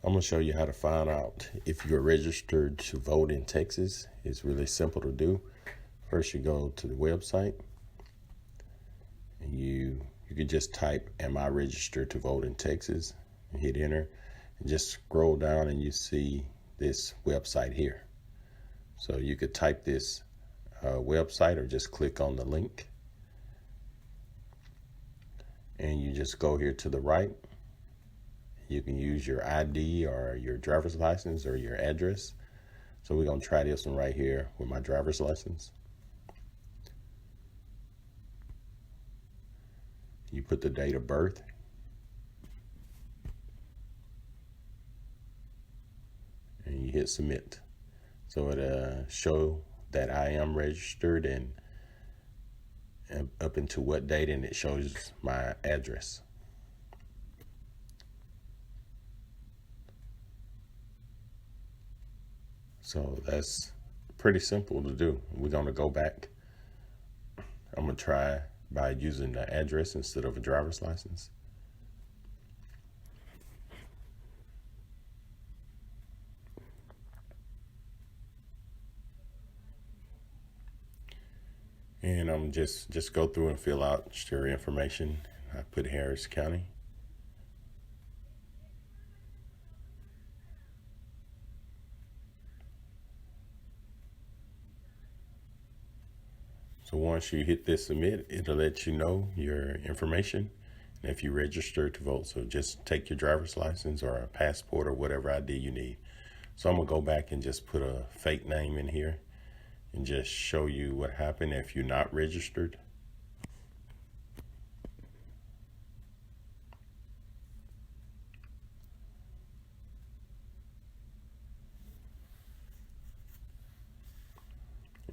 I'm going to show you how to find out if you're registered to vote in Texas. It's really simple to do. First, you go to the website and you can just type, "Am I registered to vote in Texas?" and hit enter, and just scroll down and you see this website here. So you could type this website or just click on the link, and you just go here to the right. You can use your ID or your driver's license or your address. So we're going to try this one right here with my driver's license. You put the date of birth. And you hit submit. So it'll show that I am registered and up into what date, and it shows my address. So that's pretty simple to do. We're going to go back. I'm going to try by using the address instead of a driver's license. And I'm just go through and fill out your information. I put Harris County. So once you hit this submit, it'll let you know your information and if you register to vote. So just take your driver's license or a passport or whatever ID you need. So I'm gonna go back and just put a fake name in here and just show you what happened if you're not registered.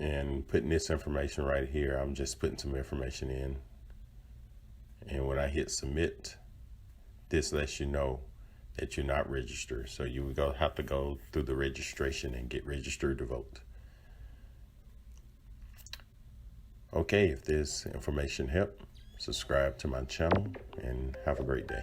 And putting this information right here, I'm just putting some information in. And when I hit submit, this lets you know that you're not registered. So you would have to go through the registration and get registered to vote. Okay, if this information helped, subscribe to my channel and have a great day.